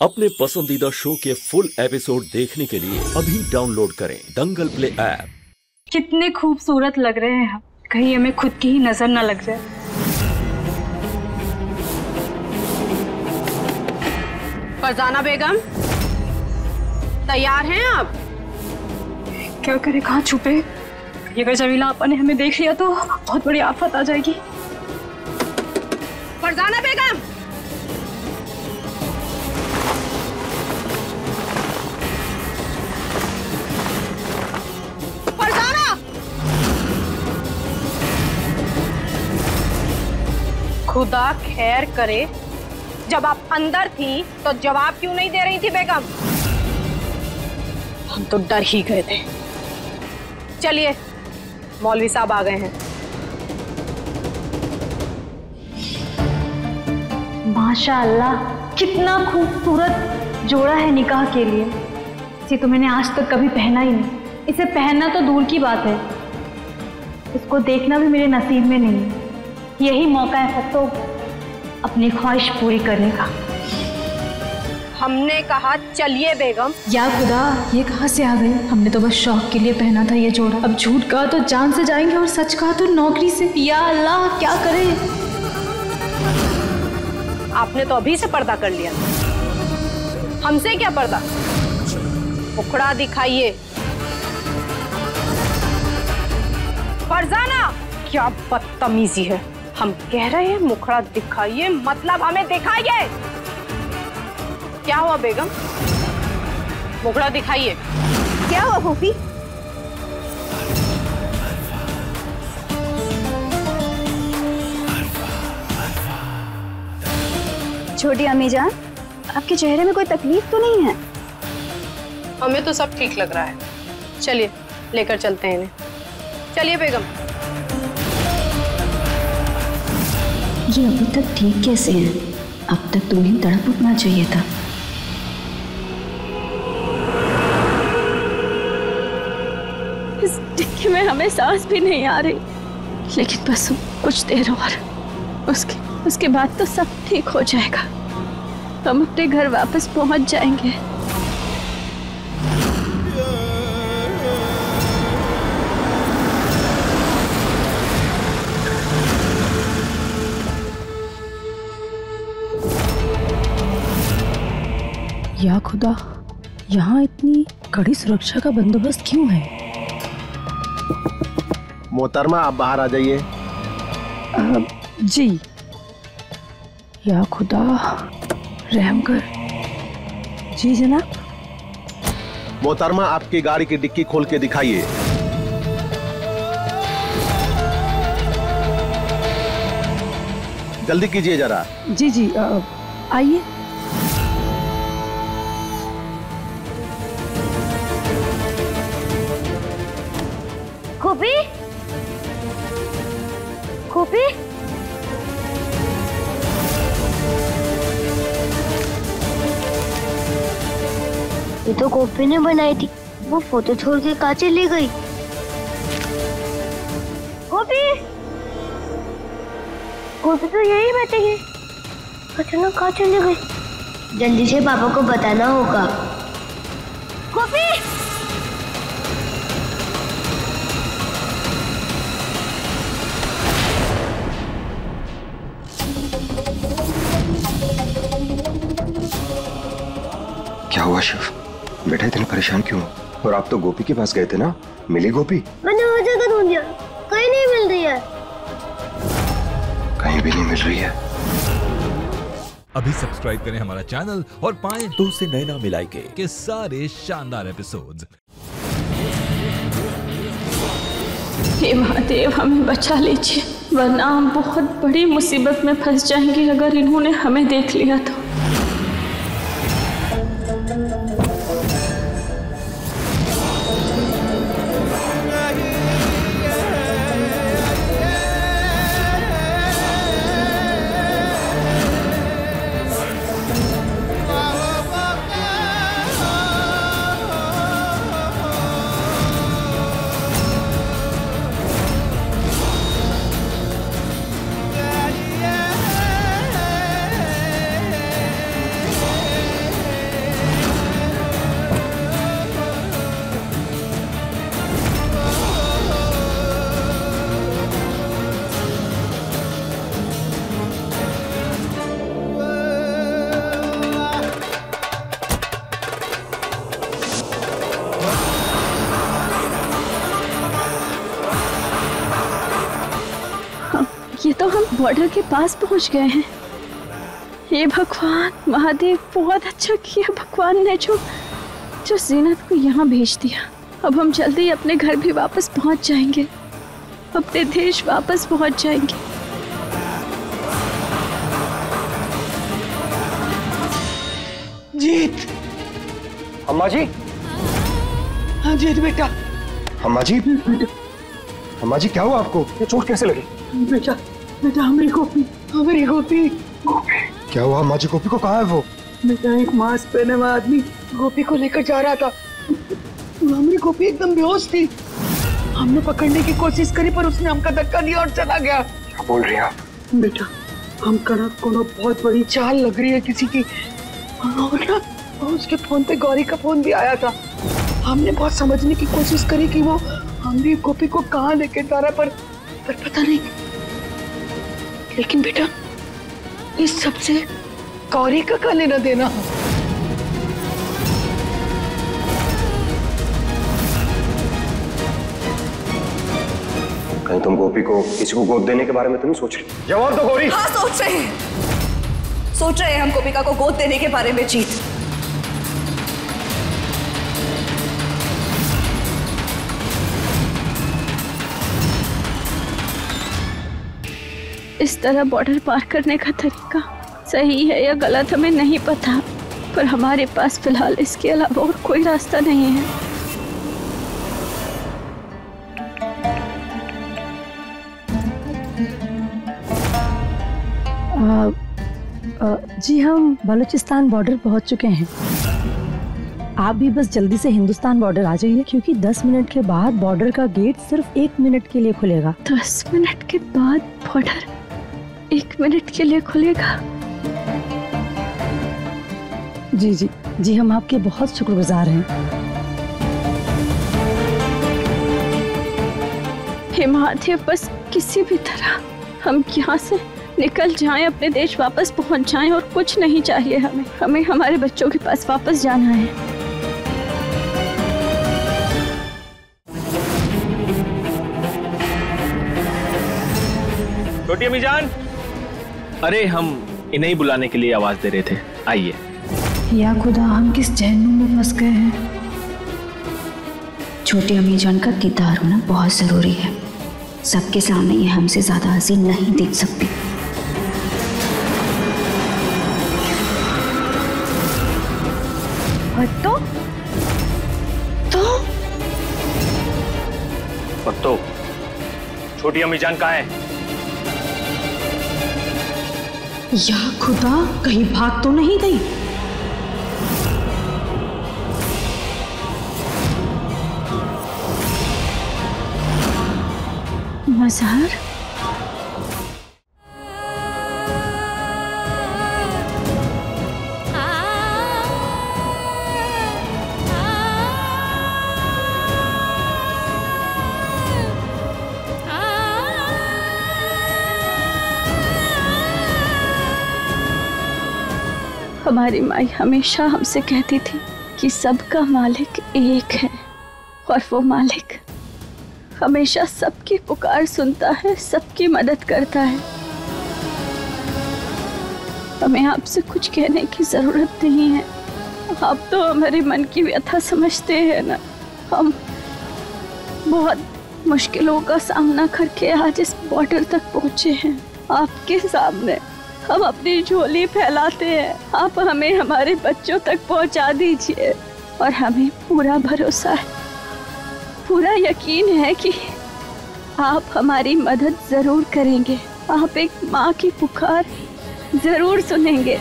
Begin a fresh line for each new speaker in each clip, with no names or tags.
अपने पसंदीदा शो के फुल एपिसोड देखने के लिए अभी डाउनलोड करें दंगल प्ले ऐप।
कितने खूबसूरत लग रहे हैं हम, कहीं हमें खुद की ही नजर न लग जाए।
फरजाना बेगम, तैयार हैं आप?
क्या करें, कहाँ छुपे? अगर जमीला आपा ने हमें देख लिया तो बहुत बड़ी आफत आ जाएगी।
फरजाना बेगम, फरजाना! खुदा खैर करे, जब आप अंदर थी तो जवाब क्यों नहीं दे रही थी बेगम? हम तो डर ही गए थे। चलिए, मौलवी साहब आ गए हैं।
माशाअल्लाह, कितना खूबसूरत जोड़ा है निकाह के लिए। इसे तो मैंने आज तक कभी पहना ही नहीं। इसे पहनना तो दूर की बात है, इसको देखना भी मेरे नसीब में नहीं है। यही मौका है तो अपनी ख्वाहिश पूरी करने का।
हमने कहा चलिए बेगम।
या खुदा, ये कहाँ से आ गए? हमने तो बस शौक के लिए पहना था ये जोड़ा। अब झूठ कहा तो जान से जाएंगे और सच कहा तो नौकरी से। या अल्लाह, क्या करें?
आपने तो अभी से पर्दा कर लिया, हमसे क्या पर्दा? मुखड़ा दिखाइए। फरजाना, क्या बदतमीजी है। हम कह रहे हैं मुखड़ा दिखाइए, मतलब हमें दिखाइए। क्या हुआ बेगम? मुखड़ा दिखाइए।
क्या हुआ फूफी? छोटी अम्मी जान, आपके चेहरे में कोई तकलीफ तो नहीं है?
हमें तो सब ठीक लग रहा है। चलिए, लेकर चलते हैं इन्हें। चलिए बेगम।
ये अभी तक ठीक कैसे हैं? अब तक तो उन्हें तड़प उठना चाहिए था।
इस डिक्की में हमें सांस भी नहीं आ रही, लेकिन बस कुछ देर और, उसके बाद तो सब ठीक हो जाएगा। हम अपने घर वापस पहुंच जाएंगे।
या खुदा, यहाँ इतनी कड़ी सुरक्षा का बंदोबस्त क्यों है?
मोहतरमा, आप बाहर आ जाइए।
जी। या खुदा, रहम कर। जी जनाब।
मोहतरमा, आपकी गाड़ी की डिक्की खोल के दिखाइए। जल्दी कीजिए जरा।
जी जी, आइए।
खूबी, खूबी, ये तो गोपी ने बनाई थी। वो फोटो छोड़ के कहाँ चली गई? गोपी, गोपी तो यही बैठेगी। अचानक कहाँ चली गई? जल्दी से पापा को बताना होगा। गोपी,
क्या हुआ शिव? बेटा इतने परेशान क्यों? और आप तो गोपी के पास गए थे ना, मिली गोपी?
मैंने हर जगह ढूंढ लिया, कहीं नहीं मिल रही है।
कहीं भी नहीं मिल रही है।
अभी सब्सक्राइब करें हमारा चैनल और पाएं
तो से नैना मिलाई
के सारे शानदार एपिसोड्स।
हे महादेव, हमें बचा लीजिए, वरना हम बहुत बड़ी मुसीबत में फंस जाएंगे अगर इन्होंने हमें देख लिया तो।
बॉर्डर के पास पहुंच गए हैं। हे भगवान महादेव, बहुत अच्छा किया भगवान ने जो जीनत को यहाँ भेज दिया। अब हम जल्दी अपने घर भी वापस पहुंच जाएंगे, अपने देश वापस पहुंच जाएंगे।
जीत,
अम्मा जी।
हाँ जीत बेटा।
अम्मा जी, अम्मा जी क्या हुआ आपको? ये चोट कैसे लगी?
बेटा बेटा हमारी गोपी, हमारी गोपी।
क्या हुआ अम्मा जी? गोपी को कहाँ है वो?
बेटा एक मास्क पहने हुआ आदमी गोपी को लेकर जा रहा था। हमारी गोपी एकदम बेहोश थी। हमने पकड़ने की कोशिश करी पर उसने हमका धक्का दिया और चला गया।
क्या बोल रही हैं आप?
बेटा हम कनक को बहुत बड़ी चाल लग रही है किसी की। और ना उसके फोन पे गौरी का फोन भी आया था। हमने बहुत समझने की कोशिश करी कि वो हमारी गोपी को कहाँ लेके जा रहा, पर पता नहीं। लेकिन बेटा इस सबसे गौरी का क्या लेना देना?
कहीं तुम गोपी को किसी को गोद देने के बारे में तो नहीं सोच रही? जवाब दो गौरी।
हाँ सोच रहे हैं हम गोपिका को गोद देने के बारे में। जीत,
इस तरह बॉर्डर पार करने का तरीका सही है या गलत हमें नहीं पता, पर हमारे पास फिलहाल इसके अलावा और कोई रास्ता नहीं है। जी हम बलूचिस्तान बॉर्डर पहुंच चुके हैं। आप भी बस जल्दी से हिंदुस्तान बॉर्डर आ जाइए, क्योंकि 10 मिनट के बाद बॉर्डर का गेट सिर्फ 1 मिनट के लिए खुलेगा। 10 मिनट के बाद बॉर्डर 1 मिनट के लिए खुलेगा? जी जी जी, हम आपके बहुत शुक्रगुजार हैं। हे महादेव, बस किसी भी तरह हम यहाँ से निकल जाएं, अपने देश वापस पहुँच जाएं, और कुछ नहीं चाहिए हमें हमारे बच्चों के पास वापस जाना है।
छोटी अम्मी जान, अरे हम इन्हें बुलाने के लिए आवाज दे रहे थे, आइए।
या खुदा, हम किस जहन्नुम में फंस गए हैं।
छोटी अम्मी जान का दीदार होना बहुत जरूरी है। सबके सामने ये हमसे ज्यादा हसीन नहीं दिख सकती।
तो छोटी अम्मी जान कहाँ है?
या खुदा, कहीं भाग तो नहीं गई?
मज़हर, हमारी माई हमेशा हमसे कहती थी कि सबका मालिक एक है, और वो मालिक हमेशा सबकी पुकार सुनता है, सबकी मदद करता है। हमें आपसे कुछ कहने की जरूरत नहीं है, आप तो हमारे मन की व्यथा समझते हैं ना। हम बहुत मुश्किलों का सामना करके आज इस बॉर्डर तक पहुंचे हैं। आपके सामने हम अपनी झोली फैलाते हैं, आप हमें हमारे बच्चों तक पहुंचा दीजिए। और हमें पूरा भरोसा है, पूरा यकीन है कि आप हमारी मदद जरूर करेंगे। आप एक माँ की पुकार जरूर सुनेंगे।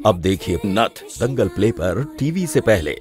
अब देखिए नथ दंगल प्ले पर टीवी से पहले।